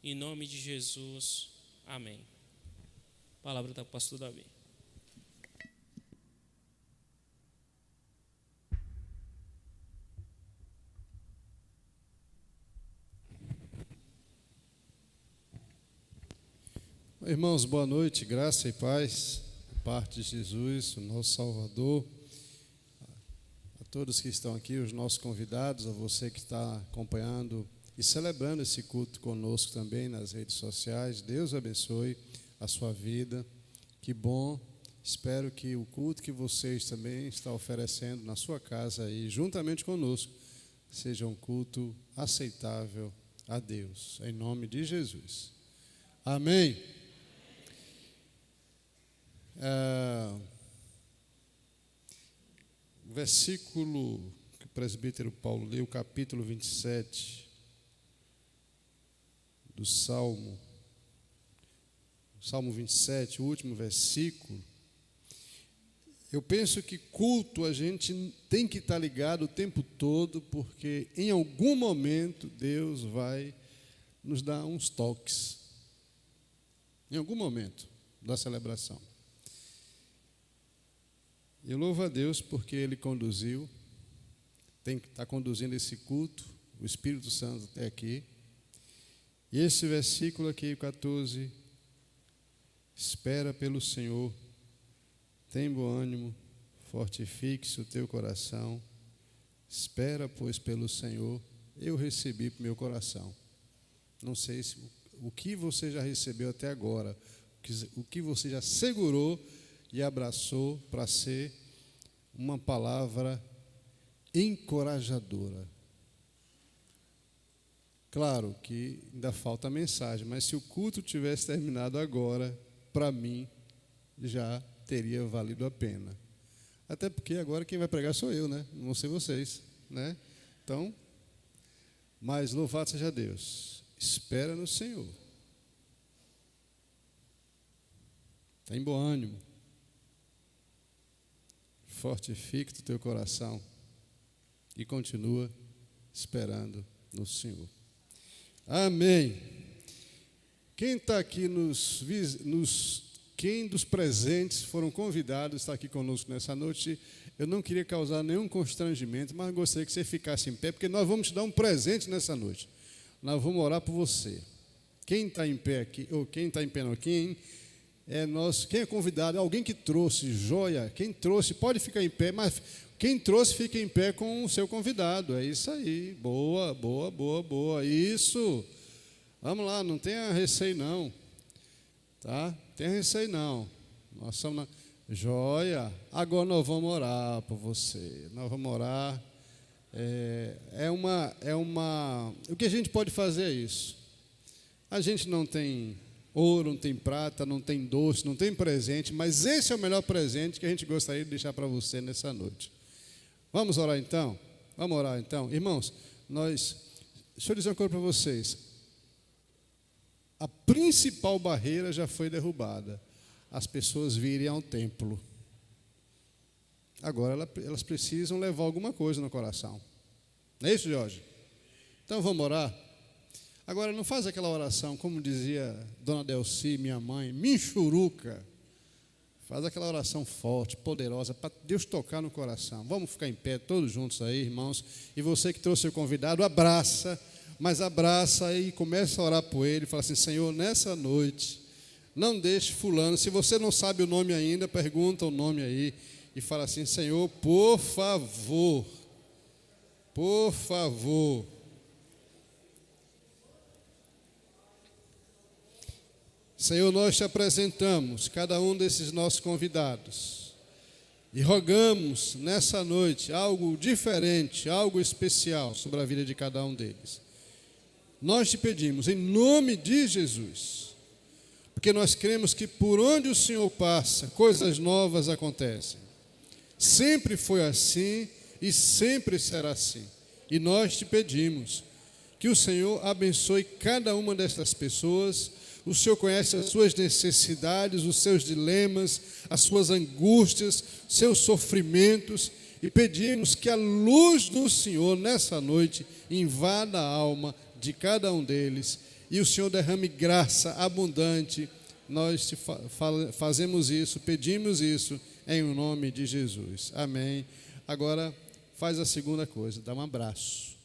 Em nome de Jesus, amém. A palavra está com o pastor Davi. Irmãos, boa noite, graça e paz, da parte de Jesus, o nosso Salvador, a todos que estão aqui, os nossos convidados, a você que está acompanhando e celebrando esse culto conosco também nas redes sociais. Deus abençoe a sua vida, que bom, espero que o culto que vocês também estão oferecendo na sua casa aí, juntamente conosco, seja um culto aceitável a Deus, em nome de Jesus. Amém. O versículo que o presbítero Paulo leu, capítulo 27 do Salmo 27, o último versículo. Eu penso que culto a gente tem que estar ligado o tempo todo, porque em algum momento Deus vai nos dar uns toques, em algum momento da celebração. Eu louvo a Deus porque Ele conduziu, está conduzindo esse culto, o Espírito Santo até aqui. E esse versículo aqui, o 14, espera pelo Senhor, tem bom ânimo, fortifique-se o teu coração, espera, pois, pelo Senhor, eu recebi para o meu coração. Não sei se o que você já recebeu até agora, o que você já segurou e abraçou para ser uma palavra encorajadora. Claro que ainda falta a mensagem, mas se o culto tivesse terminado agora, para mim, já teria valido a pena. Até porque agora quem vai pregar sou eu, né? Não vão ser vocês, né? Então, mas louvado seja Deus. Espera no Senhor. Tem bom ânimo. Fortifique o teu coração e continua esperando no Senhor. Amém. Quem está aqui quem dos presentes foram convidados está aqui conosco nessa noite, eu não queria causar nenhum constrangimento, mas gostaria que você ficasse em pé, porque nós vamos te dar um presente nessa noite. Nós vamos orar por você. Quem está em pé aqui, ou quem está em pé não, quem é convidado, alguém que trouxe joia, quem trouxe, pode ficar em pé, mas quem trouxe fica em pé com o seu convidado, é isso aí, boa, isso, vamos lá, não tenha receio não, tá? Tenha receio não, nós somos na joia, agora nós vamos orar por você, nós vamos orar, o que a gente pode fazer é isso, a gente não tem ouro, não tem prata, não tem doce, não tem presente, mas esse é o melhor presente que a gente gostaria de deixar para você nessa noite. Vamos orar então? Vamos orar então? Irmãos, deixa eu dizer uma coisa para vocês. A principal barreira já foi derrubada. As pessoas virem ao templo. Agora elas precisam levar alguma coisa no coração. Não é isso, Jorge? Então vamos orar? Agora, não faz aquela oração, como dizia Dona Delci, minha mãe, minchuruca. Faz aquela oração forte, poderosa, para Deus tocar no coração. Vamos ficar em pé todos juntos aí, irmãos. E você que trouxe o convidado, abraça, mas abraça aí e começa a orar por ele. Fala assim, Senhor, nessa noite, não deixe fulano. Se você não sabe o nome ainda, pergunta o nome aí. E fala assim, Senhor, por favor, Senhor, nós te apresentamos cada um desses nossos convidados e rogamos nessa noite algo diferente, algo especial sobre a vida de cada um deles. Nós te pedimos em nome de Jesus, porque nós cremos que por onde o Senhor passa, coisas novas acontecem. Sempre foi assim e sempre será assim. E nós te pedimos que o Senhor abençoe cada uma destas pessoas. O Senhor conhece as suas necessidades, os seus dilemas, as suas angústias, seus sofrimentos, e pedimos que a luz do Senhor nessa noite invada a alma de cada um deles e o Senhor derrame graça abundante. Nós te fazemos isso, pedimos isso em nome de Jesus. Amém. Agora, faz a segunda coisa, dá um abraço.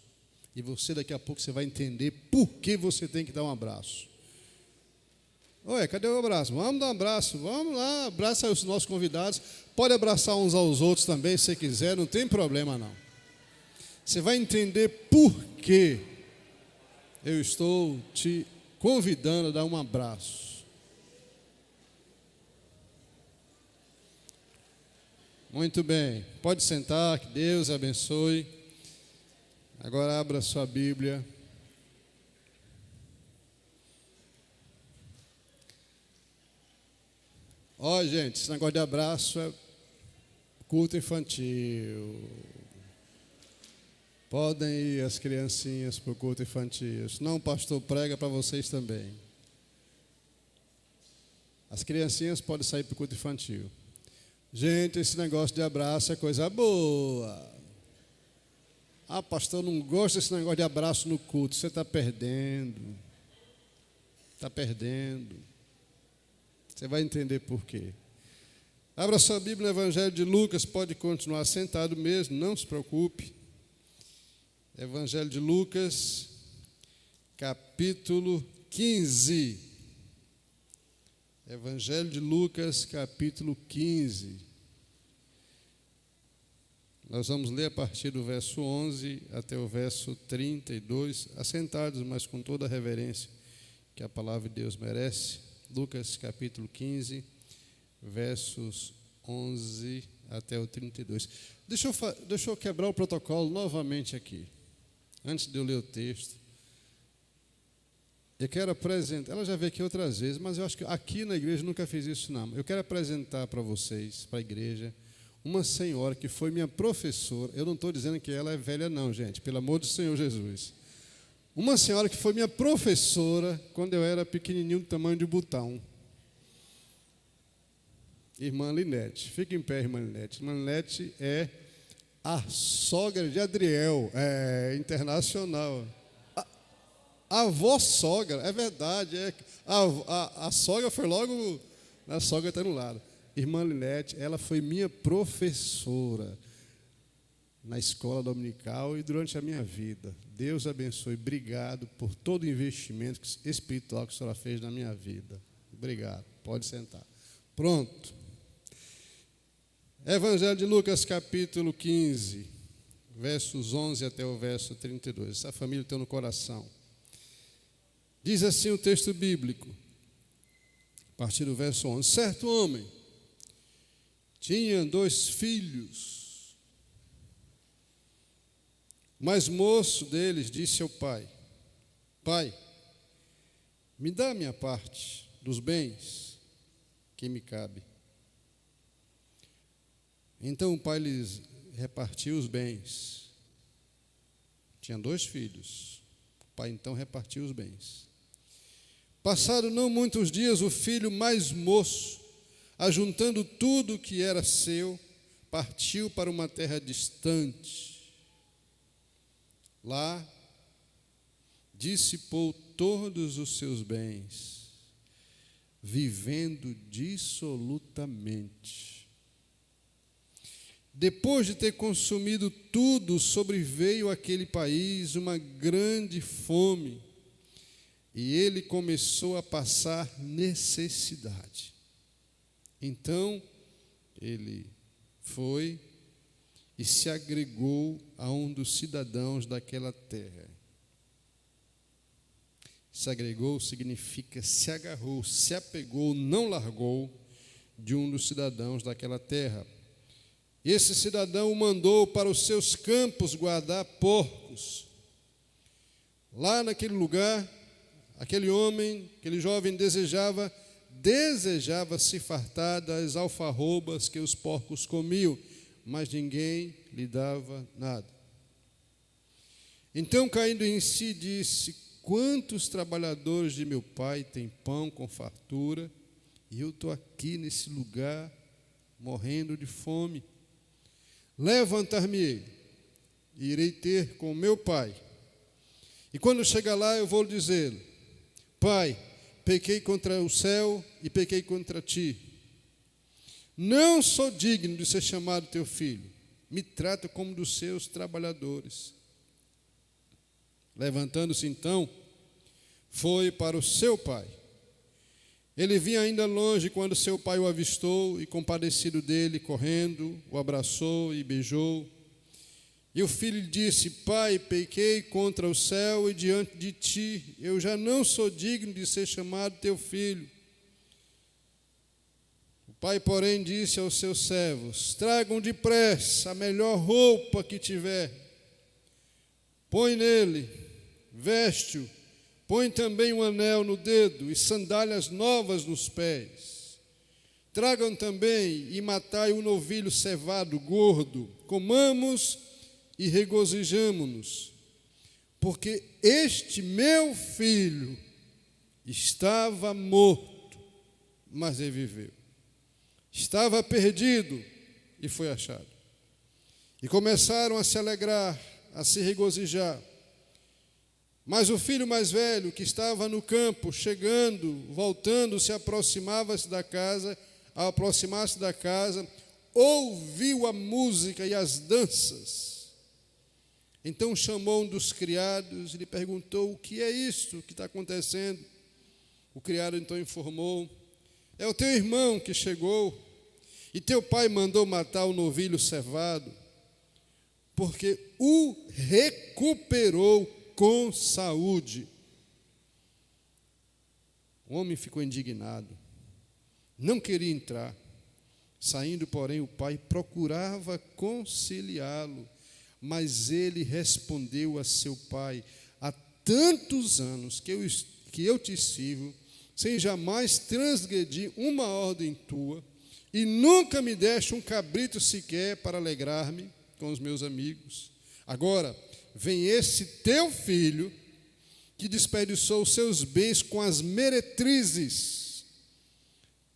E você, daqui a pouco, você vai entender por que você tem que dar um abraço. Oi, cadê o abraço? Vamos dar um abraço, vamos lá, abraça os nossos convidados. Pode abraçar uns aos outros também, se você quiser, não tem problema não. Você vai entender por que eu estou te convidando a dar um abraço. Muito bem, pode sentar, que Deus abençoe. Agora abra sua Bíblia. Ó, gente, esse negócio de abraço é culto infantil. Podem ir as criancinhas para o culto infantil. Senão o pastor prega para vocês também. As criancinhas podem sair para o culto infantil. Gente, esse negócio de abraço é coisa boa. Ah, pastor, eu não gosto desse negócio de abraço no culto. Você está perdendo. Está perdendo. Você vai entender por quê. Abra sua Bíblia no Evangelho de Lucas, pode continuar sentado mesmo, não se preocupe. Evangelho de Lucas, capítulo 15. Evangelho de Lucas, capítulo 15. Nós vamos ler a partir do verso 11 até o verso 32, assentados, mas com toda a reverência que a palavra de Deus merece. Lucas capítulo 15, versos 11 até o 32. Deixa eu quebrar o protocolo novamente aqui. Antes de eu ler o texto, eu quero apresentar, ela já veio aqui outras vezes, mas eu acho que aqui na igreja nunca fiz isso não. Eu quero apresentar para vocês, para a igreja, uma senhora que foi minha professora. Eu não estou dizendo que ela é velha não, gente, pelo amor do Senhor Jesus. Uma senhora que foi minha professora quando eu era pequenininho, do tamanho de botão. Irmã Linete. Fica em pé, irmã Linete. Irmã Linete é a sogra de Adriel, é internacional. A avó sogra, é verdade. A sogra foi logo, a sogra está no lado. Irmã Linete, ela foi minha professora na escola dominical e durante a minha vida. Deus abençoe. Obrigado por todo o investimento espiritual que a senhora fez na minha vida. Obrigado. Pode sentar. Pronto. Evangelho de Lucas, capítulo 15, versos 11 até o verso 32. Essa família tem no coração. Diz assim o texto bíblico, a partir do verso 11. Certo homem tinha 2 filhos. O mais moço deles disse ao pai: Pai, me dá a minha parte dos bens que me cabe. Então o pai lhes repartiu os bens. Tinha 2 filhos. O pai então repartiu os bens. Passado não muitos dias, o filho mais moço, ajuntando tudo o que era seu, partiu para uma terra distante. Lá dissipou todos os seus bens, vivendo dissolutamente. Depois de ter consumido tudo, sobreveio àquele país uma grande fome, e ele começou a passar necessidade. Então ele foi e se agregou a um dos cidadãos daquela terra. Se agregou significa se agarrou, se apegou, não largou de um dos cidadãos daquela terra. Esse cidadão o mandou para os seus campos guardar porcos. Lá naquele lugar, aquele homem, aquele jovem desejava se fartar das alfarrobas que os porcos comiam, mas ninguém lhe dava nada. Então, caindo em si, disse: quantos trabalhadores de meu pai têm pão com fartura, e eu estou aqui nesse lugar, morrendo de fome. Levantar-me-ei, e irei ter com meu pai. E quando chegar lá, eu vou dizer: Pai, pequei contra o céu e pequei contra ti. Não sou digno de ser chamado teu filho. Me trata como dos seus trabalhadores. Levantando-se então, foi para o seu pai. Ele vinha ainda longe quando seu pai o avistou e, compadecido dele, correndo, o abraçou e beijou. E o filho lhe disse: Pai, pequei contra o céu e diante de ti. Eu já não sou digno de ser chamado teu filho. O pai, porém, disse aos seus servos: Tragam depressa a melhor roupa que tiver. Põe nele, veste-o. Põe também um anel no dedo e sandálias novas nos pés. Tragam também e matai um novilho cevado gordo. Comamos e regozijamo-nos, porque este meu filho estava morto, mas reviveu. Estava perdido e foi achado. E começaram a se alegrar, a se regozijar. Mas o filho mais velho, que estava no campo, chegando, voltando, se aproximava-se da casa, ao aproximar-se da casa, ouviu a música e as danças. Então chamou um dos criados e lhe perguntou: o que é isto que está acontecendo? O criado então informou: é o teu irmão que chegou, e teu pai mandou matar o novilho cevado, porque o recuperou com saúde. O homem ficou indignado, não queria entrar. Saindo, porém, o pai procurava conciliá-lo, mas ele respondeu a seu pai: há tantos anos que eu te sirvo, sem jamais transgredir uma ordem tua, e nunca me deste um cabrito sequer para alegrar-me com os meus amigos. Agora, vem esse teu filho, que desperdiçou os seus bens com as meretrizes,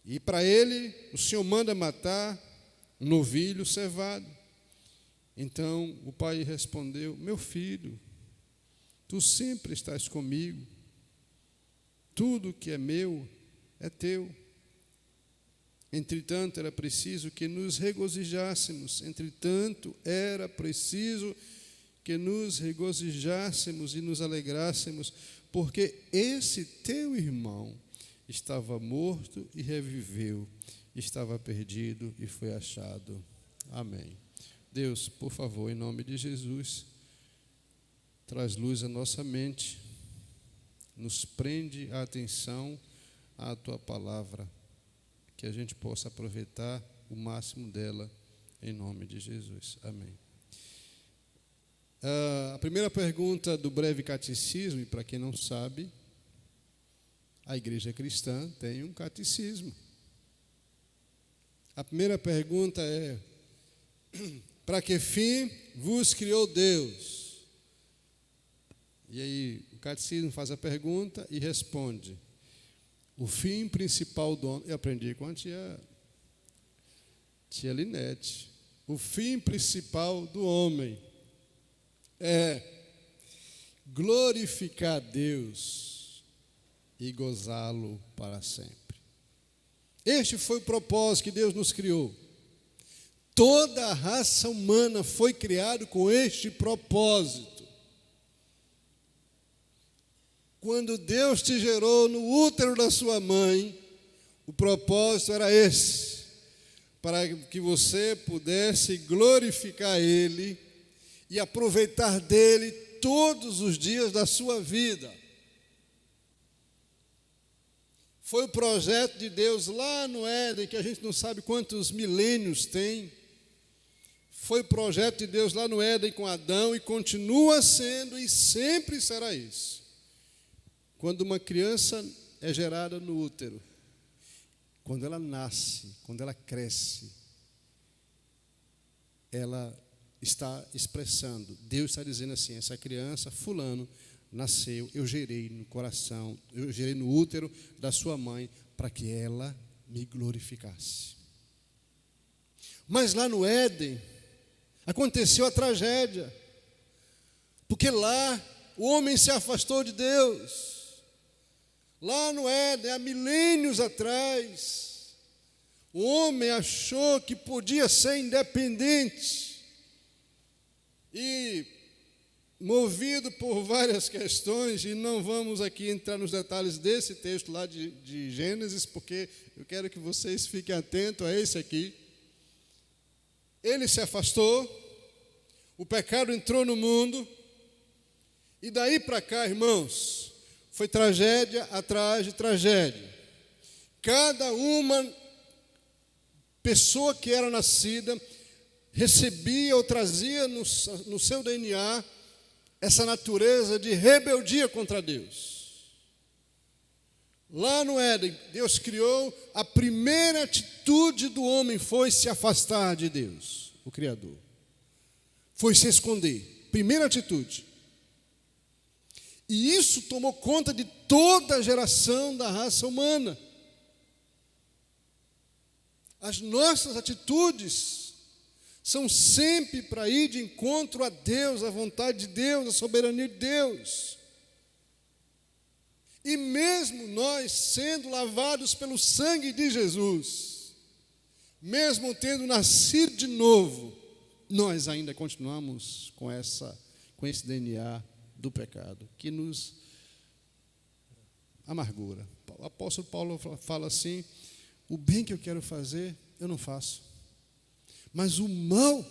e para ele o Senhor manda matar um novilho cevado. Então o pai respondeu: meu filho, tu sempre estás comigo, tudo que é meu é teu. Entretanto, era preciso que nos regozijássemos, e nos alegrássemos, porque esse teu irmão estava morto e reviveu, estava perdido e foi achado. Amém. Deus, por favor, em nome de Jesus, traz luz à nossa mente, nos prende a atenção à tua palavra, que a gente possa aproveitar o máximo dela, em nome de Jesus. Amém. A primeira pergunta do breve catecismo, e para quem não sabe, a igreja cristã tem um catecismo. A primeira pergunta é: para que fim vos criou Deus? E aí o catecismo faz a pergunta e responde: o fim principal do homem. Eu aprendi com a tia Linete. O fim principal do homem é glorificar a Deus e gozá-lo para sempre. Este foi o propósito que Deus nos criou. Toda a raça humana foi criada com este propósito. Quando Deus te gerou no útero da sua mãe, o propósito era esse: para que você pudesse glorificar Ele e aproveitar dele todos os dias da sua vida. Foi o projeto de Deus lá no Éden, que a gente não sabe quantos milênios tem. Foi o projeto de Deus lá no Éden com Adão, e continua sendo e sempre será isso. Quando uma criança é gerada no útero, quando ela nasce, quando ela cresce, ela está expressando, Deus está dizendo assim: essa criança, fulano, nasceu, eu gerei no coração, eu gerei no útero da sua mãe, para que ela me glorificasse. Mas lá no Éden, aconteceu a tragédia, porque lá o homem se afastou de Deus. Lá no Éden, há milênios atrás, o homem achou que podia ser independente e, movido por várias questões, e não vamos aqui entrar nos detalhes desse texto lá de Gênesis, porque eu quero que vocês fiquem atentos a esse aqui. Ele se afastou, o pecado entrou no mundo, e daí para cá, irmãos, foi tragédia atrás de tragédia. Cada uma pessoa que era nascida recebia ou trazia no seu DNA essa natureza de rebeldia contra Deus. Lá no Éden, Deus criou, a primeira atitude do homem foi se afastar de Deus, o Criador. Foi se esconder. Primeira atitude. E isso tomou conta de toda a geração da raça humana. As nossas atitudes são sempre para ir de encontro a Deus, à vontade de Deus, à soberania de Deus. E mesmo nós sendo lavados pelo sangue de Jesus, mesmo tendo nascido de novo, nós ainda continuamos com esse DNA do pecado, que nos amargura. O apóstolo Paulo fala assim: o bem que eu quero fazer, eu não faço. Mas o mal,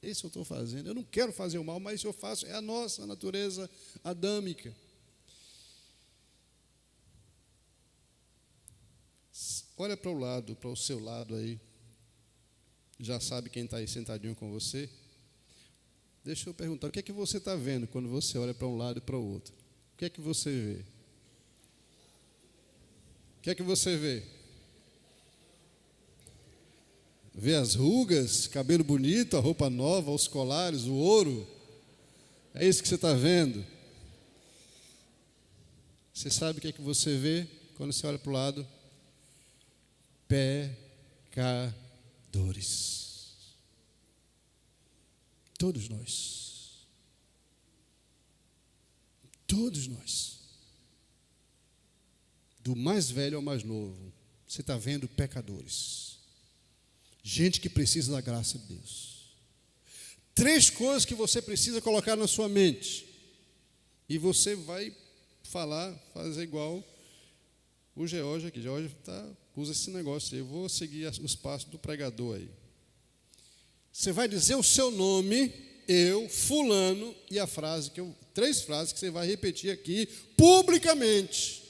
esse eu estou fazendo. Eu não quero fazer o mal, mas isso eu faço. É a nossa natureza adâmica. Olha para o lado, para o seu lado aí. Já sabe quem está aí sentadinho com você? Deixa eu perguntar, o que é que você está vendo quando você olha para um lado e para o outro? O que é que você vê? O que é que você vê? Vê as rugas, cabelo bonito, a roupa nova, os colares, o ouro? É isso que você está vendo? Você sabe o que é que você vê quando você olha para o lado? Pecadores. Todos nós. Todos nós. Do mais velho ao mais novo, você está vendo pecadores. Gente que precisa da graça de Deus. 3 coisas que você precisa colocar na sua mente. E você vai fazer igual o George aqui. George usa esse negócio aí. Eu vou seguir os passos do pregador aí. Você vai dizer o seu nome, eu, fulano, e a frase, 3 frases que você vai repetir aqui publicamente.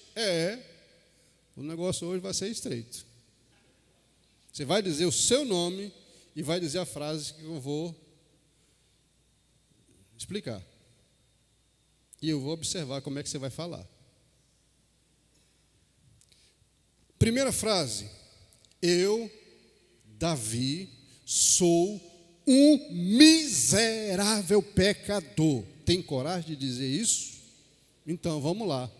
O negócio hoje vai ser estreito. Você vai dizer o seu nome e vai dizer a frase que eu vou explicar. E eu vou observar como é que você vai falar. Primeira frase: eu, Davi, sou um miserável pecador. Tem coragem de dizer isso? Então, vamos lá.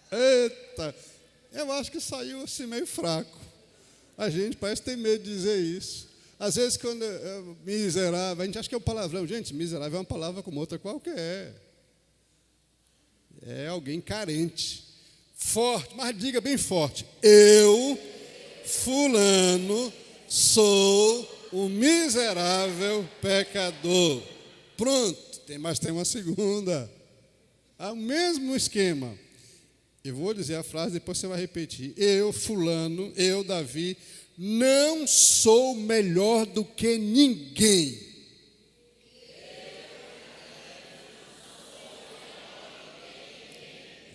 Eita, eu acho que saiu assim meio fraco. A gente parece ter medo de dizer isso. Às vezes, quando é miserável, a gente acha que é um palavrão. Gente, miserável é uma palavra como outra qualquer. É alguém carente. Forte, mas diga bem forte: eu, fulano, sou um miserável pecador. Pronto, tem uma segunda. O mesmo esquema. Eu vou dizer a frase, depois você vai repetir. Eu, fulano, eu, Davi, não sou melhor do que ninguém.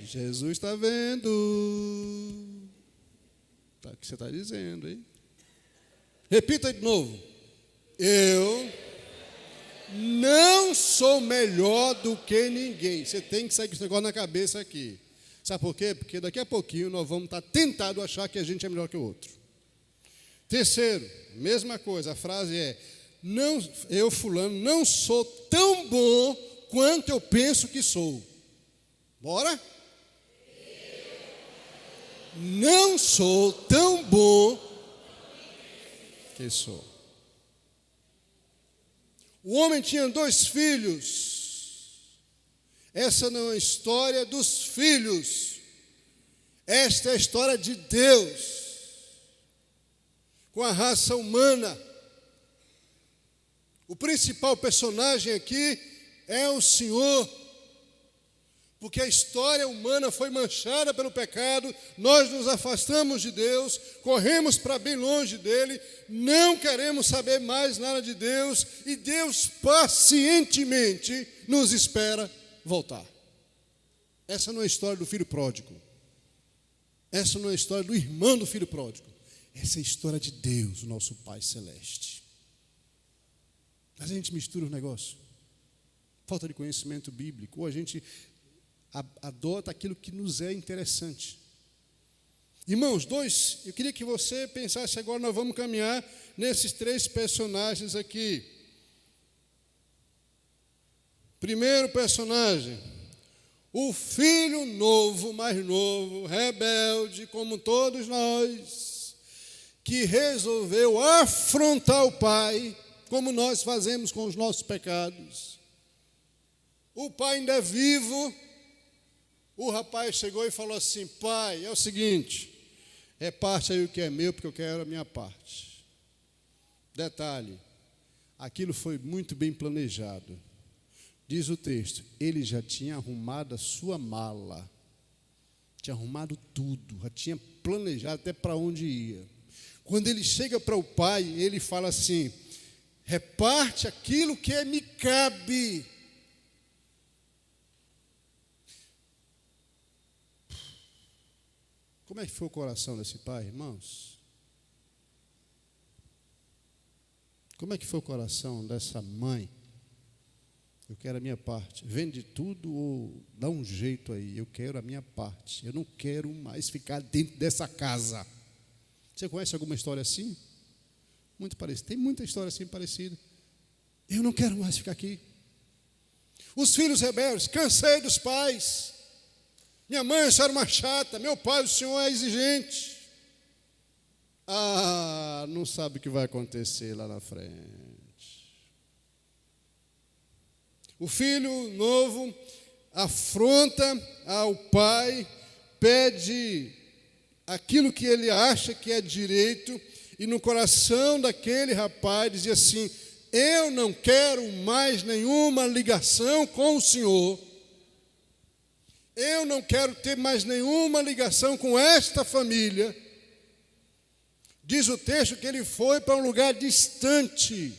Jesus está vendo. O que você está dizendo, hein? Repita de novo. Eu não sou melhor do que ninguém. Você tem que sair com esse negócio na cabeça aqui. Sabe por quê? Porque daqui a pouquinho nós vamos estar tentados a achar que a gente é melhor que o outro. Terceiro, mesma coisa, a frase é: eu, fulano, não sou tão bom quanto eu penso que sou. Bora? Não sou tão bom que sou. O homem tinha 2 filhos. Essa não é a história dos filhos. Esta é a história de Deus com a raça humana. O principal personagem aqui é o Senhor, porque a história humana foi manchada pelo pecado, nós nos afastamos de Deus, corremos para bem longe dele, não queremos saber mais nada de Deus, e Deus pacientemente nos espera voltar. Essa não é a história do filho pródigo. Essa não é a história do irmão do filho pródigo. Essa é a história de Deus, nosso Pai Celeste. Mas a gente mistura os negócios. Falta de conhecimento bíblico, ou a gente adota aquilo que nos é interessante. Irmãos, eu queria que você pensasse agora, nós vamos caminhar nesses 3 personagens aqui. Primeiro personagem, o filho novo, mais novo, rebelde, como todos nós, que resolveu afrontar o pai, como nós fazemos com os nossos pecados. O pai ainda é vivo. O rapaz chegou e falou assim: pai, é o seguinte, reparte aí o que é meu, porque eu quero a minha parte. Detalhe, aquilo foi muito bem planejado. Diz o texto, ele já tinha arrumado a sua mala, tinha arrumado tudo, já tinha planejado até para onde ia. Quando ele chega para o pai, ele fala assim: reparte aquilo que me cabe. Como é que foi o coração desse pai, irmãos? Como é que foi o coração dessa mãe? Eu quero a minha parte. Vende tudo ou dá um jeito aí. Eu quero a minha parte. Eu não quero mais ficar dentro dessa casa. Você conhece alguma história assim? Muito parecida. Tem muita história assim parecida. Eu não quero mais ficar aqui. Os filhos rebeldes, cansei dos pais. Minha mãe, a senhora é uma chata. Meu pai, o senhor é exigente. Ah, não sabe o que vai acontecer lá na frente. O filho novo afronta ao pai, pede aquilo que ele acha que é direito, e no coração daquele rapaz dizia assim: eu não quero mais nenhuma ligação com o Senhor, eu não quero ter mais nenhuma ligação com esta família. Diz o texto que ele foi para um lugar distante,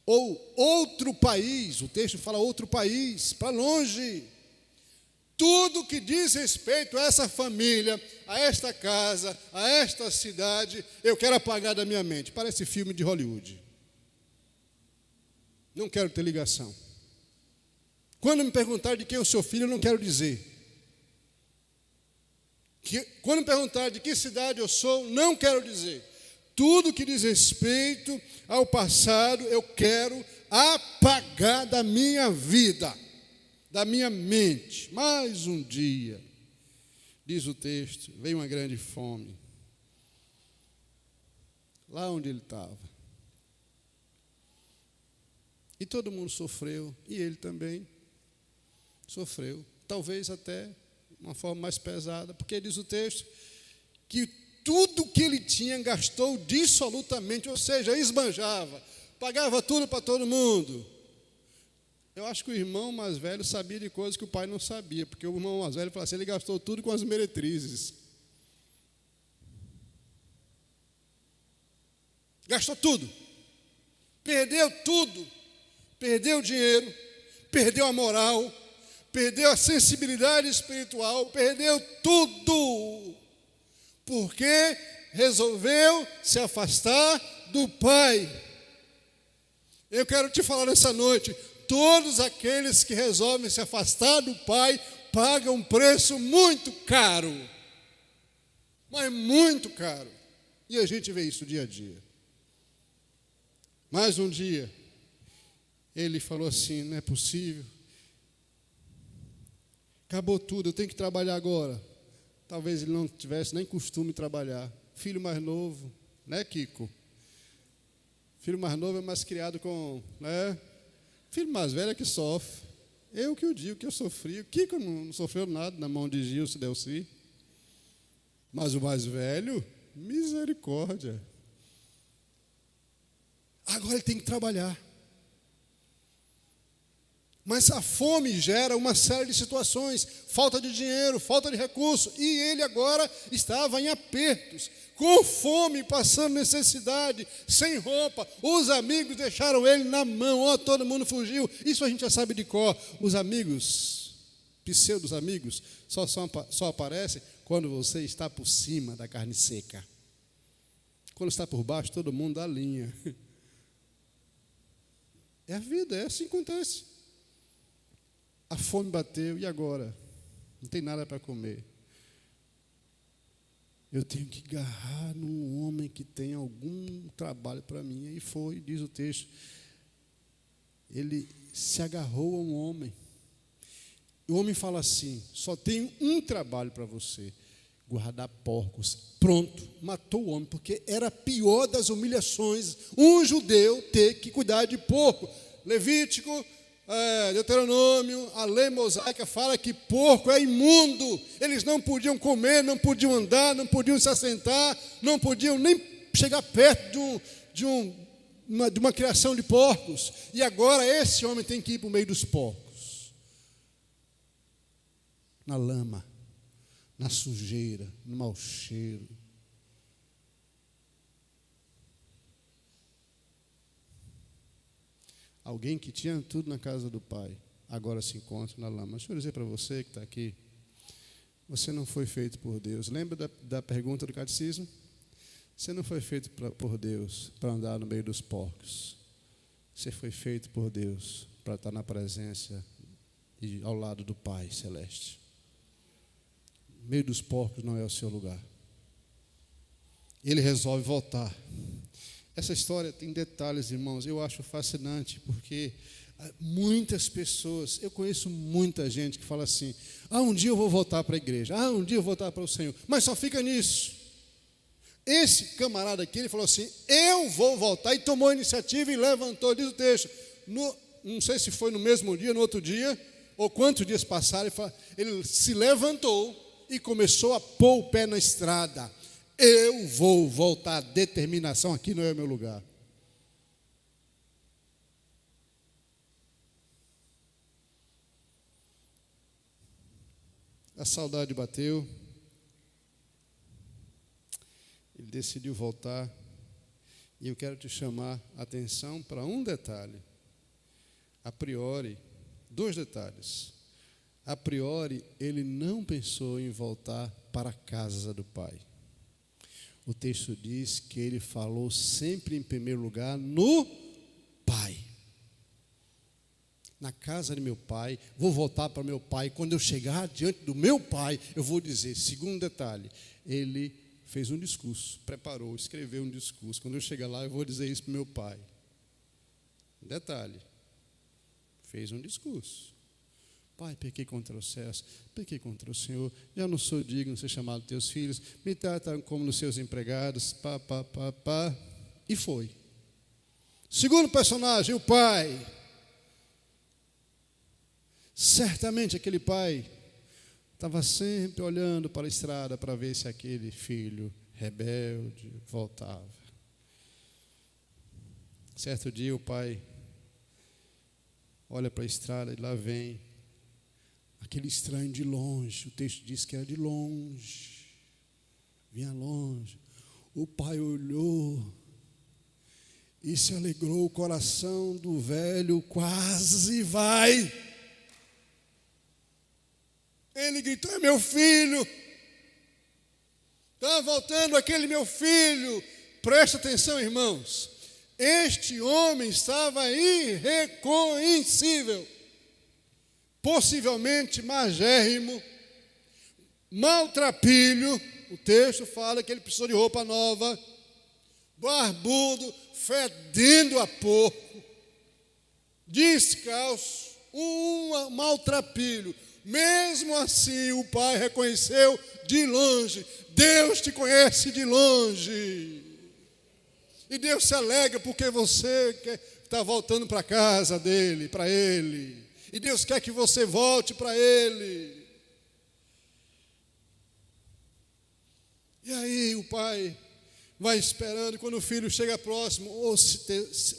ou outro país, o texto fala outro país, para longe. Tudo que diz respeito a essa família, a esta casa, a esta cidade, eu quero apagar da minha mente. Parece filme de Hollywood. Não quero ter ligação. Quando me perguntar de quem é o seu filho, eu não quero dizer. Quando me perguntar de que cidade eu sou, não quero dizer. Tudo que diz respeito ao passado, eu quero apagar da minha vida, da minha mente. Mais um dia, diz o texto, veio uma grande fome. Lá onde ele estava. E todo mundo sofreu, e ele também sofreu. Talvez até de uma forma mais pesada, porque diz o texto que tudo que ele tinha gastou dissolutamente, ou seja, esbanjava, pagava tudo para todo mundo. Eu acho que o irmão mais velho sabia de coisas que o pai não sabia, porque o irmão mais velho falou assim, ele gastou tudo com as meretrizes. Gastou tudo. Perdeu tudo. Perdeu o dinheiro, perdeu a moral, perdeu a sensibilidade espiritual, perdeu tudo. Porque resolveu se afastar do pai. Eu quero te falar nessa noite, todos aqueles que resolvem se afastar do pai pagam um preço muito caro. Mas muito caro. E a gente vê isso dia a dia. Mais um dia, ele falou assim, não é possível. Acabou tudo, eu tenho que trabalhar agora. Talvez ele não tivesse nem costume de trabalhar. Filho mais novo, né, Kiko? Filho mais novo é mais criado com, né? Filho mais velho é que sofre. Eu que o digo que eu sofri. O Kiko não sofreu nada na mão de Gilson e Delci. Mas o mais velho, misericórdia. Agora ele tem que trabalhar. Mas a fome gera uma série de situações, falta de dinheiro, falta de recurso, e ele agora estava em apertos, com fome, passando necessidade, sem roupa. Os amigos deixaram ele na mão, todo mundo fugiu. Isso a gente já sabe de cor. Os amigos, pseudos amigos, só aparecem quando você está por cima da carne seca. Quando está por baixo, todo mundo dá linha. É a vida, é assim que acontece. A fome bateu, e agora? Não tem nada para comer. Eu tenho que agarrar num homem que tem algum trabalho para mim. E foi, diz o texto. Ele se agarrou a um homem. O homem fala assim: só tenho um trabalho para você, guardar porcos. Pronto, matou o homem, porque era a pior das humilhações um judeu ter que cuidar de porco. Levítico, Deuteronômio, a lei mosaica fala que porco é imundo. Eles não podiam comer, não podiam andar, não podiam se assentar, não podiam nem chegar perto de uma criação de porcos. E agora esse homem tem que ir para o meio dos porcos, na lama, na sujeira, no mau cheiro. Alguém que tinha tudo na casa do pai, agora se encontra na lama. Deixa eu dizer para você que está aqui, você não foi feito por Deus. Lembra da pergunta do catecismo? Você não foi feito por Deus para andar no meio dos porcos. Você foi feito por Deus para estar na presença e ao lado do Pai Celeste. No meio dos porcos não é o seu lugar. Ele resolve voltar. Essa história tem detalhes, irmãos, eu acho fascinante, porque muitas pessoas, eu conheço muita gente que fala assim: um dia eu vou voltar para a igreja, um dia eu vou voltar para o Senhor, mas só fica nisso. Esse camarada aqui, ele falou assim: eu vou voltar, e tomou a iniciativa e levantou, diz o texto, não sei se foi no mesmo dia, no outro dia, ou quantos dias passaram, ele se levantou e começou a pôr o pé na estrada. Eu vou voltar, determinação, aqui não é o meu lugar. A saudade bateu, ele decidiu voltar, e eu quero te chamar a atenção para um detalhe. A priori, 2 detalhes. A priori, ele não pensou em voltar para a casa do pai. O texto diz que ele falou sempre em primeiro lugar no Pai. Na casa de meu pai, vou voltar para meu pai. Quando eu chegar diante do meu pai, eu vou dizer. Segundo detalhe, ele fez um discurso, preparou, escreveu um discurso. Quando eu chegar lá, eu vou dizer isso para meu pai. Detalhe, fez um discurso. Pai, pequei contra os céus, pequei contra o Senhor, já não sou digno de ser chamado teus filhos, me trata como nos seus empregados, e foi. Segundo personagem, o pai. Certamente aquele pai estava sempre olhando para a estrada para ver se aquele filho rebelde voltava. Certo dia o pai olha para a estrada e lá vem aquele estranho de longe. O texto diz que era de longe, vinha longe. O pai olhou e se alegrou o coração do velho, quase vai. Ele gritou: é meu filho, está voltando aquele meu filho. Presta atenção, irmãos, este homem estava irreconhecível, possivelmente magérrimo, maltrapilho. O texto fala que ele precisou de roupa nova, barbudo, fedendo a porco, descalço, um maltrapilho. Mesmo assim, o pai reconheceu de longe. Deus te conhece de longe. E Deus se alegra porque você está voltando para a casa dele, para ele. E Deus quer que você volte para ele. E aí o pai vai esperando, quando o filho chega próximo.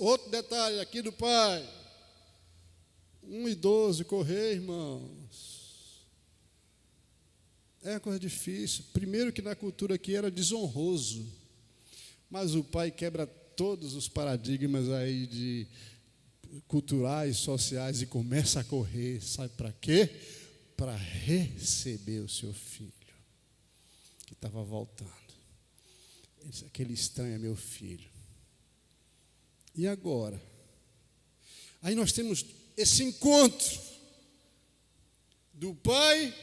Outro detalhe aqui do pai: um idoso correr, irmãos, é uma coisa difícil. Primeiro que na cultura aqui era desonroso, mas o pai quebra todos os paradigmas aí de culturais, sociais, e começa a correr. Sabe para quê? Para receber o seu filho que estava voltando. Ele disse: aquele estranho é meu filho. E agora? Aí nós temos esse encontro do pai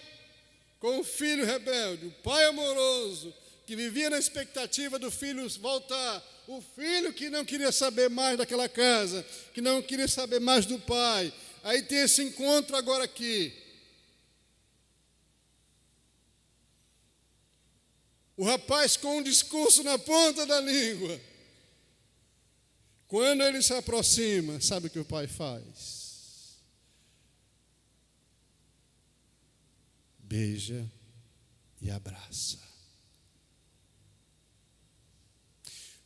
com o filho rebelde, o pai amoroso, que vivia na expectativa do filho voltar, o filho que não queria saber mais daquela casa, que não queria saber mais do pai. Aí tem esse encontro agora aqui. O rapaz com um discurso na ponta da língua. Quando ele se aproxima, sabe o que o pai faz? Beija e abraça.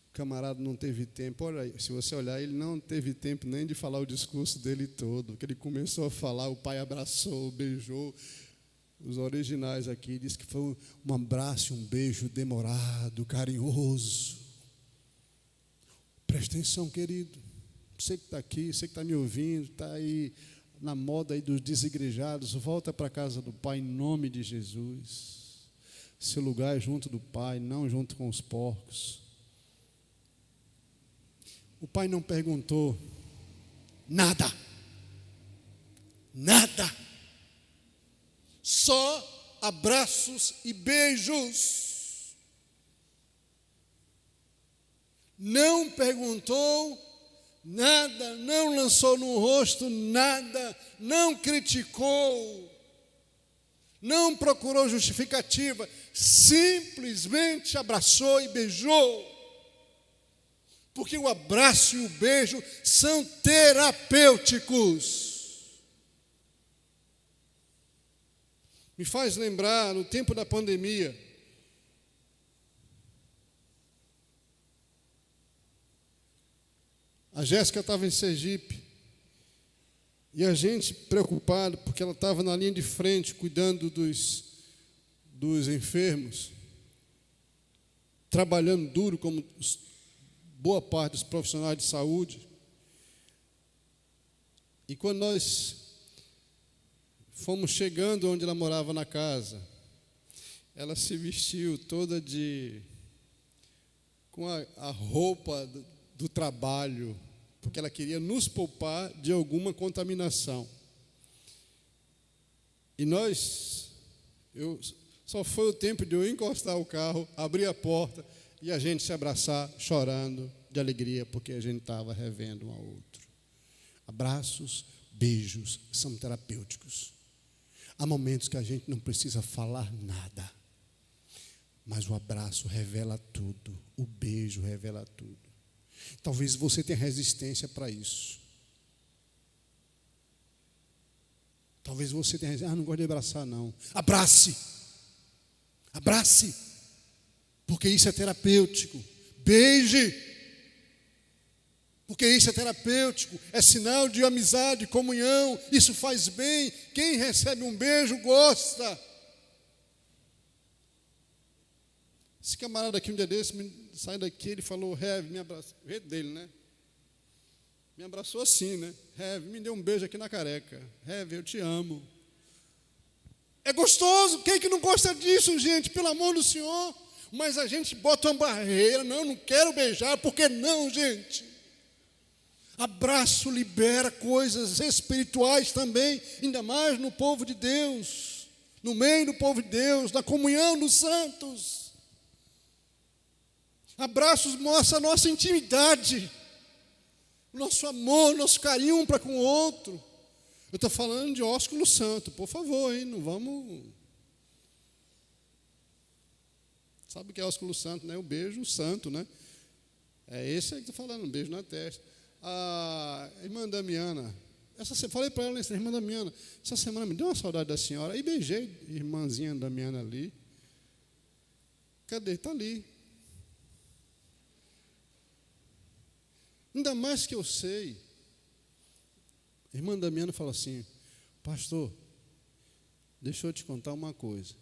O camarada não teve tempo, olha aí, se você olhar, ele não teve tempo nem de falar o discurso dele todo. Que ele começou a falar, o pai abraçou, beijou. Os originais aqui diz que foi um abraço, um beijo demorado, carinhoso. Presta atenção, querido. Você que está aqui, você que está me ouvindo, está aí na moda aí dos desigrejados, volta para a casa do Pai em nome de Jesus. Seu lugar é junto do Pai, não junto com os porcos. O pai não perguntou nada. Nada. Só abraços e beijos. Não perguntou nada, não lançou no rosto nada, não criticou, não procurou justificativa, simplesmente abraçou e beijou. Porque o abraço e o beijo são terapêuticos. Me faz lembrar, no tempo da pandemia, a Jéssica estava em Sergipe, e a gente preocupado, porque ela estava na linha de frente, cuidando dos enfermos, trabalhando duro, como boa parte dos profissionais de saúde. E quando nós fomos chegando onde ela morava na casa, ela se vestiu toda com a roupa do trabalho, porque ela queria nos poupar de alguma contaminação. E só foi o tempo de eu encostar o carro, abrir a porta e a gente se abraçar, chorando de alegria, porque a gente estava revendo um ao outro. Abraços, beijos são terapêuticos. Há momentos que a gente não precisa falar nada, mas o abraço revela tudo, o beijo revela tudo. Talvez você tenha resistência para isso. Talvez você tenha resistência. Não gosto de abraçar, não. Abrace. Abrace. Porque isso é terapêutico. Beije. Porque isso é terapêutico. É sinal de amizade, comunhão. Isso faz bem. Quem recebe um beijo gosta. Esse camarada aqui, um dia desse, sai daqui, ele falou: Heavy, me abraçou. O jeito dele, né? Me abraçou assim, né? Heavy, me deu um beijo aqui na careca. Heavy, eu te amo. É gostoso. Quem que não gosta disso, gente? Pelo amor do Senhor. Mas a gente bota uma barreira. Não quero beijar. Por que não, gente? Abraço libera coisas espirituais também, ainda mais no povo de Deus, no meio do povo de Deus, na comunhão dos santos. Abraços mostram a nossa intimidade, o nosso amor, o nosso carinho um para com o outro. Eu estou falando de ósculo santo, por favor, hein? Não vamos... Sabe o que é ósculo santo, né? O beijo santo, né? É esse aí que estou falando, um beijo na testa. a irmã Damiana, falei para ela, irmã Damiana, essa semana me deu uma saudade da senhora. Aí beijei a irmãzinha Damiana ali. Cadê? Está ali. Ainda mais que eu sei. A irmã Damiana fala assim: pastor, deixa eu te contar uma coisa.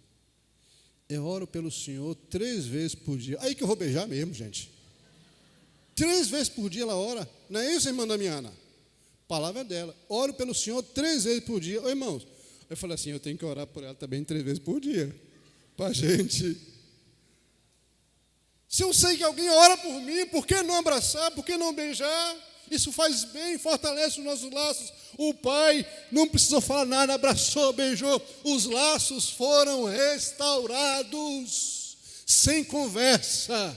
Eu oro pelo senhor 3 vezes por dia. Aí que eu vou beijar mesmo, gente. 3 vezes por dia ela ora. Não é isso, irmã Damiana? A palavra é dela. Oro pelo senhor 3 vezes por dia. Ô, irmãos, eu falei assim, eu tenho que orar por ela também 3 vezes por dia. Para a gente. Se eu sei que alguém ora por mim, por que não abraçar? Por que não beijar? Isso faz bem, fortalece os nossos laços. O pai não precisou falar nada, abraçou, beijou. Os laços foram restaurados, sem conversa,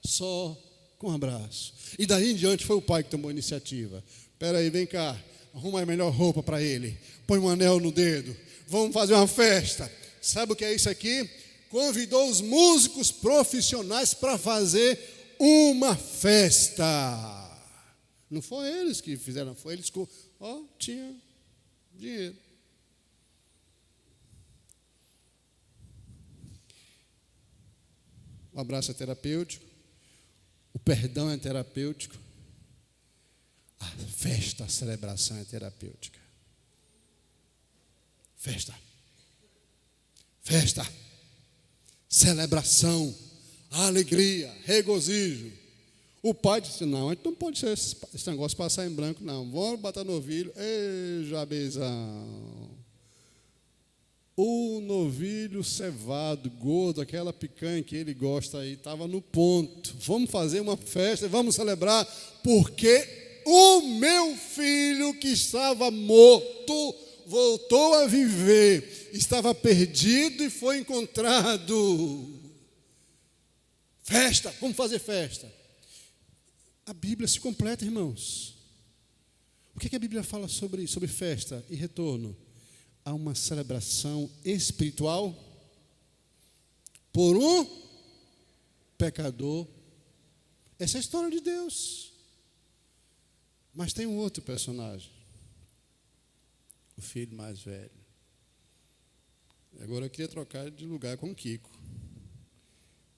só com abraço. E daí em diante foi o pai que tomou a iniciativa. Espera aí, vem cá, arruma a melhor roupa para ele, põe um anel no dedo, vamos fazer uma festa. Sabe o que é isso aqui? Convidou os músicos profissionais para fazer uma festa. Não foi eles que fizeram, foi eles que tinha dinheiro. O abraço é terapêutico, o perdão é terapêutico, a festa, a celebração é terapêutica. Festa. Festa. Celebração, alegria, regozijo. O pai disse, não, não pode ser esse negócio passar em branco, não. Vamos botar novilho. Ei, Jabezão. O novilho cevado, gordo, aquela picanha que ele gosta aí, estava no ponto. Vamos fazer uma festa, vamos celebrar, porque o meu filho que estava morto voltou a viver. Estava perdido e foi encontrado. Festa, vamos fazer festa. A Bíblia se completa, irmãos. O que a Bíblia fala sobre festa e retorno? Há uma celebração espiritual por um pecador. Essa é a história de Deus. Mas tem um outro personagem. O filho mais velho. Agora eu queria trocar de lugar com o Kiko.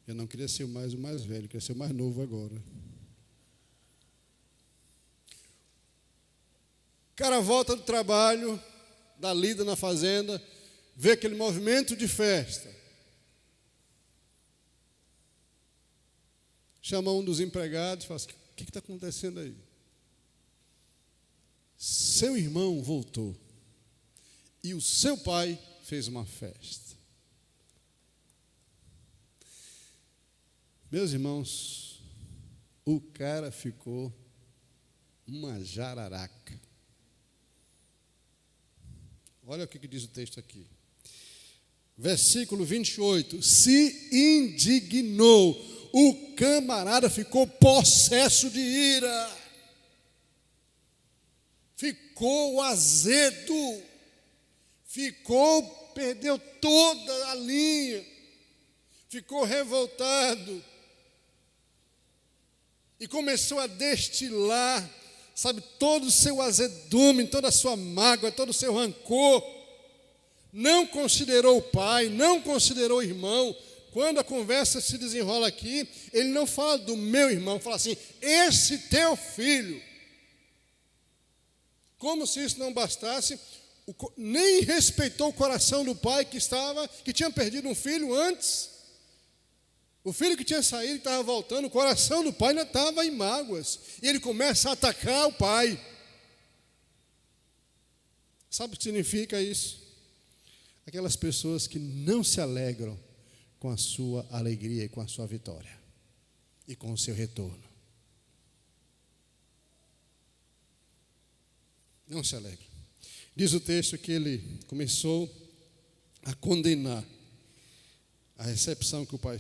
Eu não queria ser mais o mais velho, eu queria ser o mais novo agora. O cara volta do trabalho, da lida na fazenda, vê aquele movimento de festa. Chama um dos empregados e fala assim, o que está acontecendo aí? Seu irmão voltou e o seu pai fez uma festa. Meus irmãos, o cara ficou uma jararaca. Olha o que diz o texto aqui. Versículo 28. Se indignou. O camarada ficou possesso de ira. Ficou azedo. Perdeu toda a linha. Ficou revoltado. E começou a destilar, sabe, todo o seu azedume, toda a sua mágoa, todo o seu rancor. Não considerou o pai, não considerou o irmão. Quando a conversa se desenrola aqui, ele não fala do meu irmão, fala assim, esse teu filho. Como se isso não bastasse, nem respeitou o coração do pai que tinha perdido um filho antes. O filho que tinha saído e estava voltando, o coração do pai ainda estava em mágoas. E ele começa a atacar o pai. Sabe o que significa isso? Aquelas pessoas que não se alegram com a sua alegria e com a sua vitória. E com o seu retorno. Não se alegram. Diz o texto que ele começou a condenar a recepção que o pai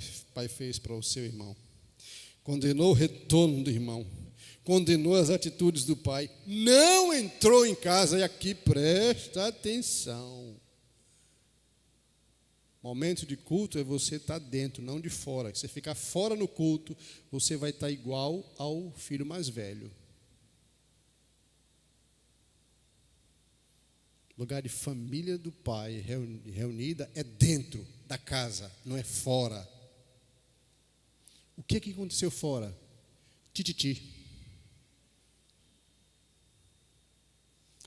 fez para o seu irmão. Condenou o retorno do irmão. Condenou as atitudes do pai. Não entrou em casa. E aqui presta atenção. Momento de culto é você estar dentro, não de fora. Se você ficar fora no culto, você vai estar igual ao filho mais velho. Lugar de família do Pai reunida é dentro da casa, não é fora. O que aconteceu fora? Tititi.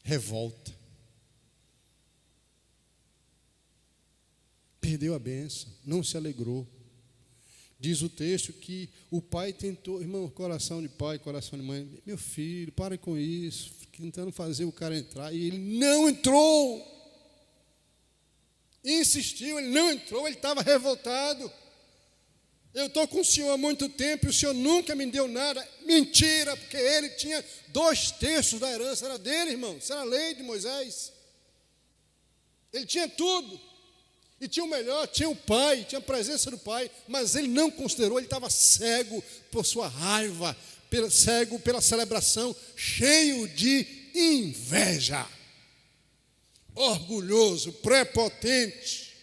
Revolta. Perdeu a bênção, não se alegrou. Diz o texto que o pai tentou, irmão, coração de pai, coração de mãe, meu filho, para com isso, tentando fazer o cara entrar, e ele não entrou. Insistiu, ele não entrou, ele estava revoltado. Eu estou com o senhor há muito tempo e o senhor nunca me deu nada. Mentira, porque ele tinha 2/3 da herança, era dele, irmão, isso era a lei de Moisés. Ele tinha tudo. E tinha o melhor, tinha o pai, tinha a presença do pai, mas ele não considerou, ele estava cego por sua raiva, cego pela celebração, cheio de inveja, orgulhoso, prepotente.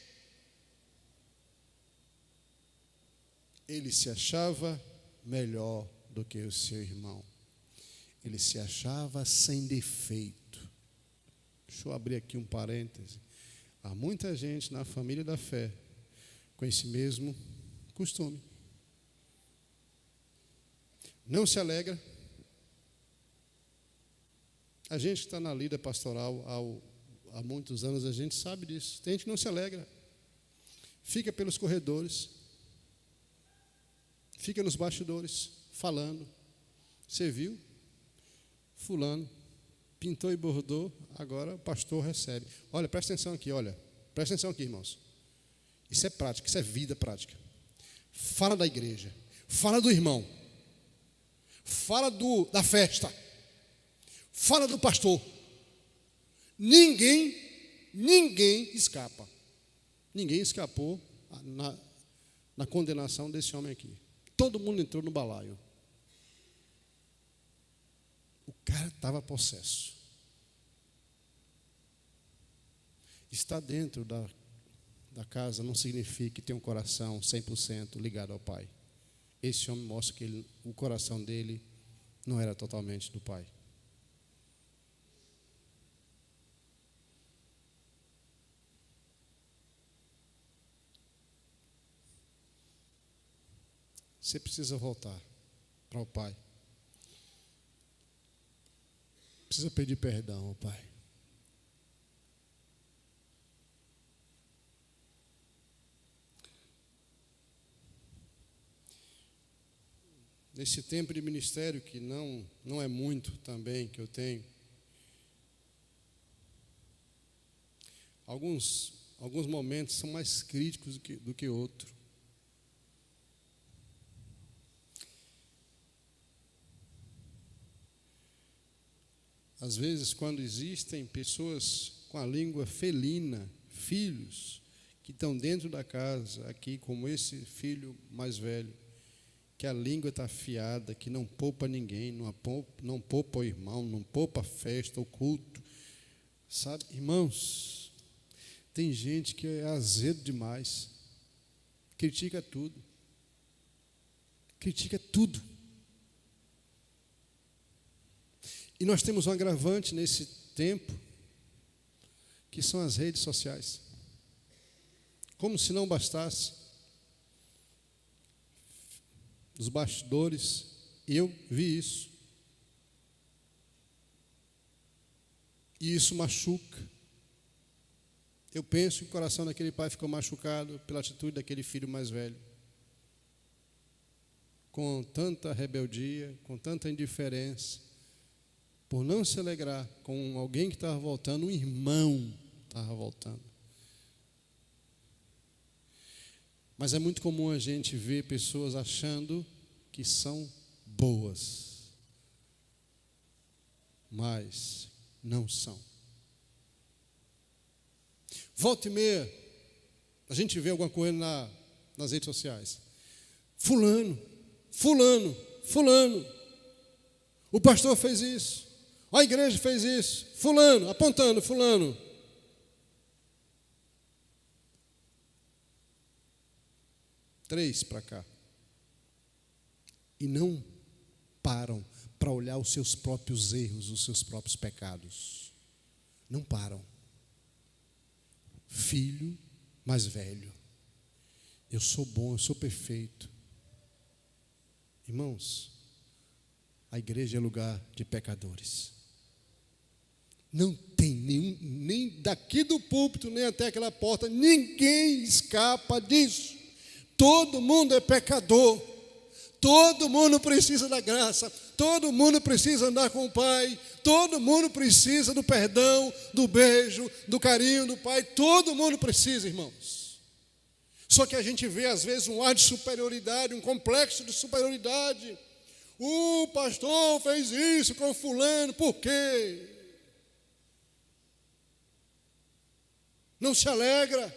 Ele se achava melhor do que o seu irmão, ele se achava sem defeito. Deixa eu abrir aqui um parêntese. Há muita gente na família da fé com esse mesmo costume. Não se alegra. A gente que está na lida pastoral há muitos anos, a gente sabe disso. Tem gente que não se alegra. Fica pelos corredores. Fica nos bastidores, falando. Você viu? Fulano pintou e bordou, agora o pastor recebe. Olha, presta atenção aqui, presta atenção aqui, irmãos. Isso é prática, isso é vida prática. Fala da igreja, fala do irmão, fala da festa, fala do pastor. Ninguém escapa. Ninguém escapou na condenação desse homem aqui. Todo mundo entrou no balaio. O cara estava possesso. Estar dentro da casa não significa que tem um coração 100% ligado ao Pai. Esse homem mostra que o coração dele não era totalmente do Pai. Você precisa voltar para o Pai. Precisa pedir perdão ao Pai. Nesse tempo de ministério, que não é muito também que eu tenho, alguns momentos são mais críticos do que outros. Às vezes, quando existem pessoas com a língua felina, filhos, que estão dentro da casa, aqui, como esse filho mais velho, que a língua está afiada, que não poupa ninguém, não poupa o irmão, não poupa a festa, o culto. Sabe, irmãos, tem gente que é azedo demais, critica tudo. Critica tudo. E nós temos um agravante nesse tempo, que são as redes sociais. Como se não bastasse, os bastidores, eu vi isso. E isso machuca. Eu penso que o coração daquele pai ficou machucado pela atitude daquele filho mais velho. Com tanta rebeldia, com tanta indiferença, por não se alegrar com alguém que estava voltando, um irmão estava voltando. Mas é muito comum a gente ver pessoas achando que são boas, mas não são. Volta e meia, a gente vê alguma coisa nas redes sociais. Fulano, o pastor fez isso. A igreja fez isso, fulano, apontando, fulano. Três para cá. E não param para olhar os seus próprios erros, os seus próprios pecados. Não param. filho mais velho. Eu sou bom, eu sou perfeito. Irmãos, a igreja é lugar de pecadores. Não tem nenhum, nem daqui do púlpito, nem até aquela porta, ninguém escapa disso. Todo mundo é pecador. Todo mundo precisa da graça. Todo mundo precisa andar com o Pai. Todo mundo precisa do perdão, do beijo, do carinho do Pai. Todo mundo precisa, irmãos. Só que a gente vê, às vezes, um ar de superioridade, um complexo de superioridade. O pastor fez isso com fulano, por quê? Não se alegra.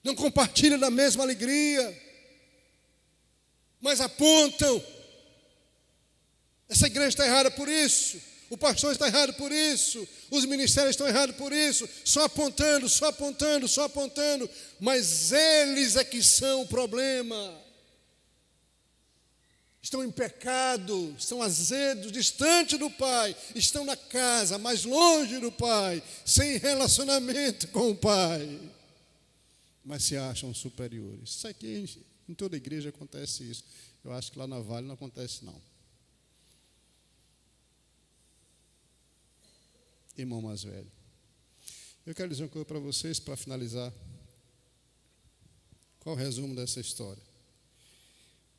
Não compartilha da mesma alegria. Mas apontam. Essa igreja está errada por isso. O pastor está errado por isso. Os ministérios estão errados por isso. Só apontando, só apontando, só apontando. Mas eles é que são o problema. Estão em pecado, estão azedos, distante do Pai. Estão na casa, mais longe do Pai. Sem relacionamento com o Pai. Mas se acham superiores. Isso aqui, em toda igreja acontece isso. Eu acho que lá na Vale não acontece não. Irmão mais velho. Eu quero dizer uma coisa para vocês, para finalizar. Qual o resumo dessa história?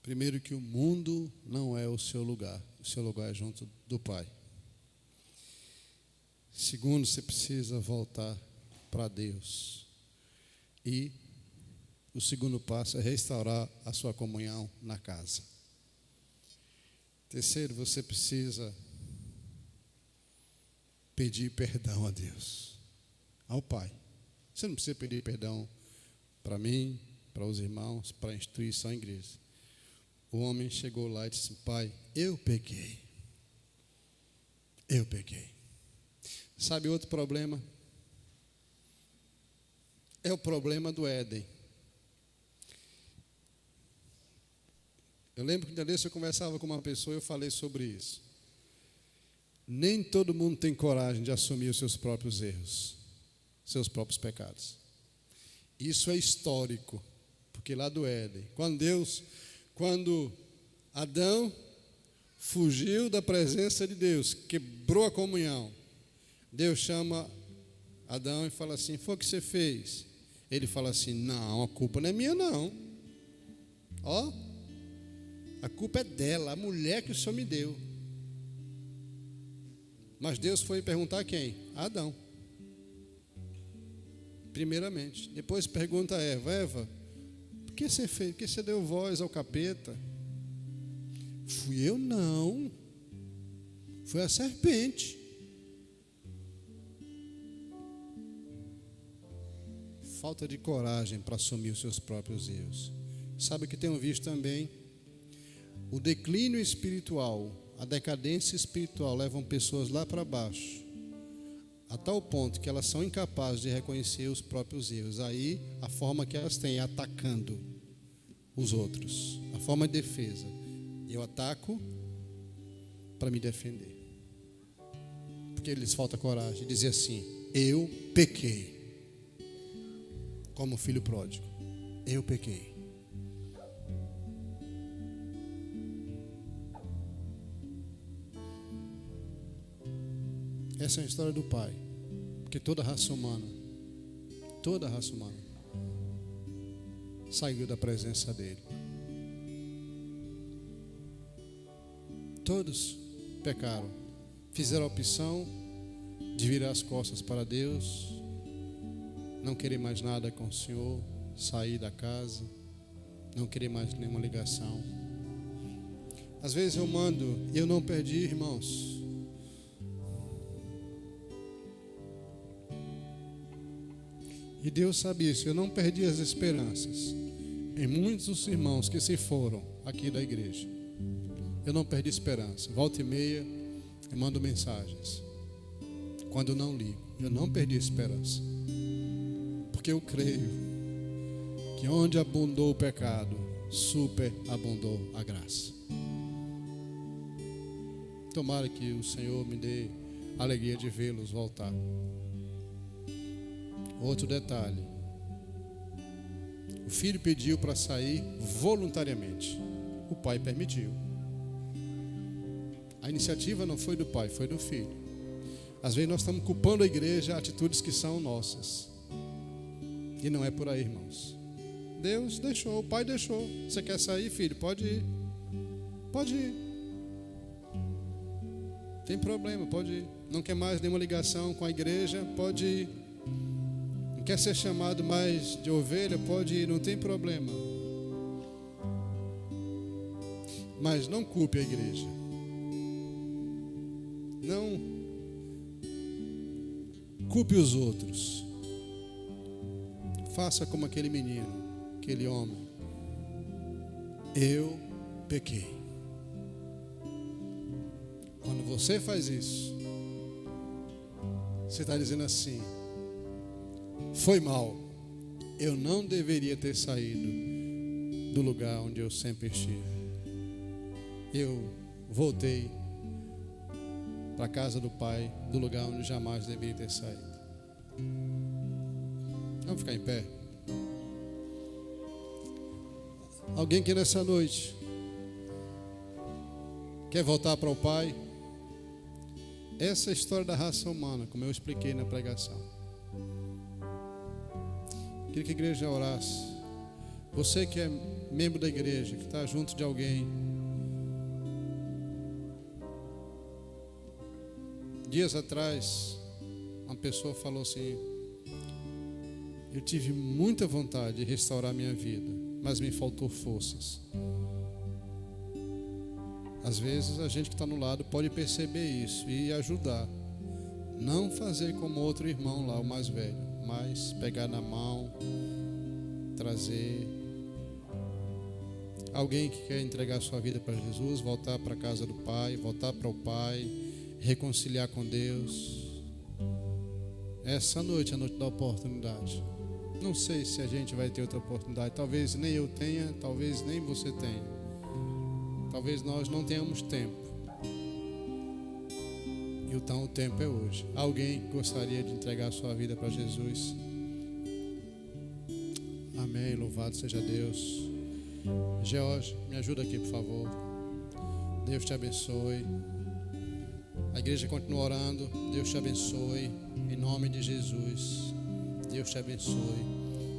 Primeiro, que o mundo não é o seu lugar. O seu lugar é junto do Pai. Segundo, você precisa voltar para Deus. E o segundo passo é restaurar a sua comunhão na casa. Terceiro, você precisa pedir perdão a Deus, ao Pai. Você não precisa pedir perdão para mim, para os irmãos, para a instituição, a igreja. O homem chegou lá e disse: Pai, eu pequei. Eu pequei. Sabe outro problema? É o problema do Éden. Eu lembro que um dia desse eu conversava com uma pessoa e eu falei sobre isso. Nem todo mundo tem coragem de assumir os seus próprios erros, seus próprios pecados. Isso é histórico, porque lá do Éden, quando Adão fugiu da presença de Deus, quebrou a comunhão, Deus chama Adão e fala assim: foi o que você fez? Ele fala assim: não, a culpa não é minha não. Ó, a culpa é dela, a mulher que o Senhor me deu. Mas Deus foi perguntar a quem? A Adão. Primeiramente. Depois pergunta a Eva: Eva, por que você fez? Por que você deu voz ao capeta? Fui eu não. Foi a serpente. Falta de coragem para assumir os seus próprios erros. Sabe o que tenho visto também? O declínio espiritual, a decadência espiritual levam pessoas lá para baixo, a tal ponto que elas são incapazes de reconhecer os próprios erros. Aí a forma que elas têm é atacando os outros, a forma de defesa. Eu ataco para me defender, porque lhes falta coragem de dizer assim: eu pequei, como filho pródigo, eu pequei. Essa é a história do Pai, porque toda a raça humana saiu da presença dele. Todos pecaram, fizeram a opção de virar as costas para Deus, não querer mais nada com o Senhor, sair da casa, não querer mais nenhuma ligação. Às vezes eu mando, e eu não perdi, irmãos. E Deus sabe isso, eu não perdi as esperanças em muitos dos irmãos que se foram aqui da igreja. Eu não perdi esperança. Volta e meia eu mando mensagens. Quando eu não ligo, eu não perdi esperança. Porque eu creio que onde abundou o pecado, superabundou a graça. Tomara que o Senhor me dê a alegria de vê-los voltar. Outro detalhe. O filho pediu para sair voluntariamente. O pai permitiu. A iniciativa não foi do pai, foi do filho. Às vezes nós estamos culpando a igreja atitudes que são nossas. E não é por aí, irmãos. Deus deixou, o pai deixou. Você quer sair, filho? Pode ir. Pode ir. Tem problema, pode ir. Não quer mais nenhuma ligação com a igreja? Pode ir. Não quer ser chamado mais de ovelha? Pode ir, não tem problema. Mas não culpe a igreja. Não culpe os outros. Faça como aquele menino, aquele homem. Eu pequei. Quando você faz isso, você está dizendo assim: foi mal, eu não deveria ter saído do lugar onde eu sempre estive. Eu voltei para a casa do Pai, do lugar onde jamais deveria ter saído. Vamos ficar em pé. Alguém que nessa noite quer voltar para o Pai? Essa é a história da raça humana, como eu expliquei na pregação. Queria que a igreja orasse. Você que é membro da igreja, que está junto de alguém. Dias atrás, uma pessoa falou assim: eu tive muita vontade de restaurar minha vida, mas me faltou forças. Às vezes a gente que está no lado pode perceber isso e ajudar. Não fazer como outro irmão lá, o mais velho, mas pegar na mão, trazer. Alguém que quer entregar sua vida para Jesus, voltar para a casa do Pai, voltar para o Pai, reconciliar com Deus. Essa noite é a noite da oportunidade. Não sei se a gente vai ter outra oportunidade. Talvez nem eu tenha, talvez nem você tenha. Talvez nós não tenhamos tempo. Então o tempo é hoje. Alguém que gostaria de entregar sua vida para Jesus? Amém, louvado seja Deus. George, me ajuda aqui, por favor. Deus te abençoe. A igreja continua orando. Deus te abençoe. Em nome de Jesus. Deus te abençoe.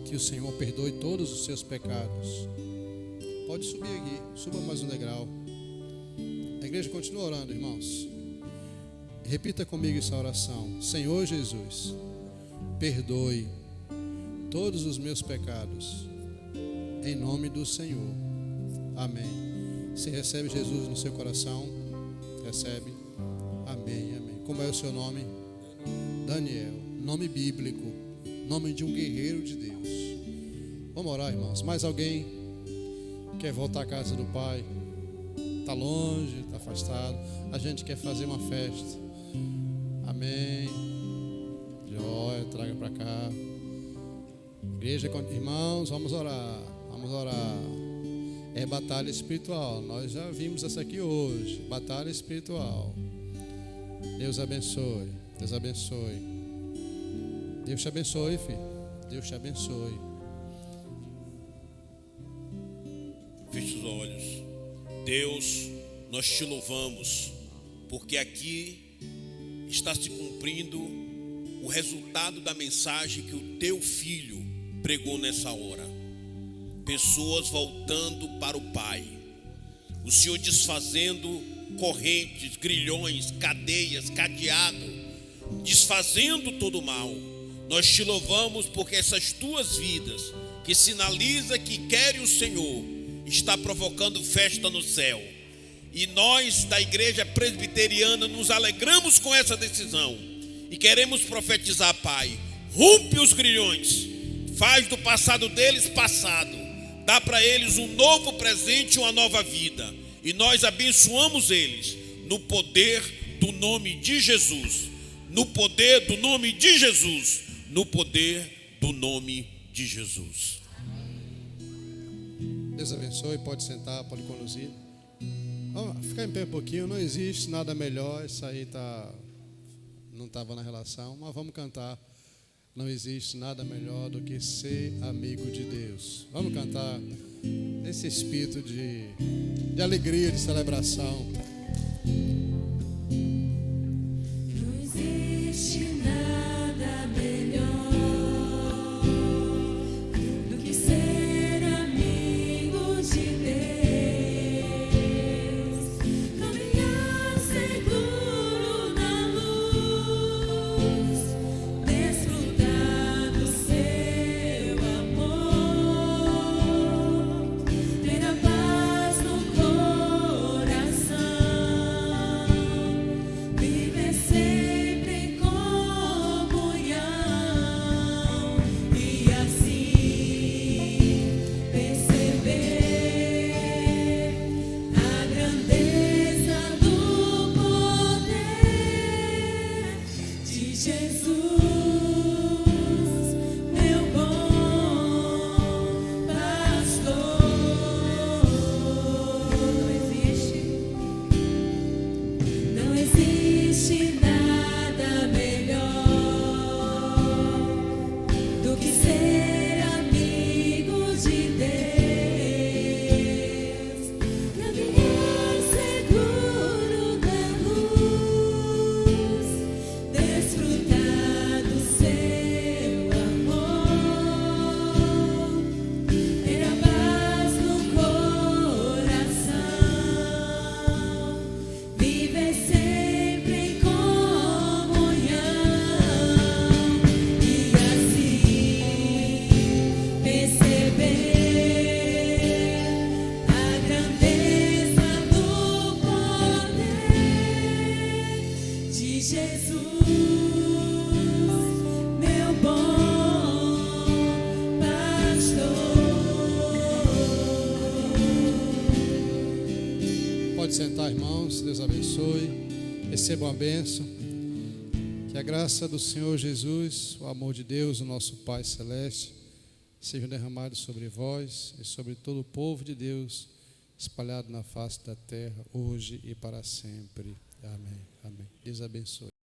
Que o Senhor perdoe todos os seus pecados. Pode subir aqui. Suba mais um degrau. A igreja continua orando, irmãos. Repita comigo essa oração. Senhor Jesus, perdoe todos os meus pecados. Em nome do Senhor. Amém. Você recebe Jesus no seu coração? Recebe? Amém, amém. Como é o seu nome? Daniel. Nome bíblico. Nome de um guerreiro de Deus. Vamos orar, irmãos. Mais alguém quer voltar à casa do Pai? Está longe, está afastado. A gente quer fazer uma festa. Amém. Joia, traga para cá. Igreja, irmãos, vamos orar. Vamos orar. É batalha espiritual. Nós já vimos essa aqui hoje. Batalha espiritual. Deus abençoe. Deus abençoe. Deus te abençoe, filho. Deus te abençoe. Feche os olhos. Deus, nós te louvamos, porque aqui está se cumprindo o resultado da mensagem que o teu filho pregou nessa hora. Pessoas voltando para o Pai. O Senhor desfazendo correntes, grilhões, cadeias, cadeado, desfazendo todo o mal. Nós te louvamos porque essas tuas vidas, que sinaliza que querem o Senhor, está provocando festa no céu. E nós da igreja presbiteriana nos alegramos com essa decisão e queremos profetizar, Pai, rompe os grilhões, faz do passado deles passado, dá para eles um novo presente, uma nova vida, e nós abençoamos eles no poder do nome de Jesus, no poder do nome de Jesus, no poder do nome de Jesus. Deus abençoe, pode sentar, pode conduzir. Vamos ficar em pé um pouquinho, não existe nada melhor, isso aí não estava na relação, mas vamos cantar Não existe nada melhor do que ser amigo de Deus. Vamos cantar nesse espírito de alegria, de celebração. Não existe nada melhor do que ser amigo de Deus, caminhar seguro na luz, desfrutar do seu amor, ter a paz no coração, viver sempre em comunhão e assim perceber a grandeza do poder de Jesus, meu bom pastor. Não existe nada melhor do que ser amigo de Deus, caminhar seguro na luz, desfrutar do seu amor, ter a paz no coração, viver sempre em comunhão e assim perceber a grandeza do poder de Jesus, meu bom pastor. Pode sentar, irmãos. Deus abençoe. Recebam a bênção. Que a graça do Senhor Jesus, o amor de Deus, o nosso Pai Celeste, sejam derramados sobre vós e sobre todo o povo de Deus, espalhado na face da terra, hoje e para sempre. Amém. Amém. Deus abençoe.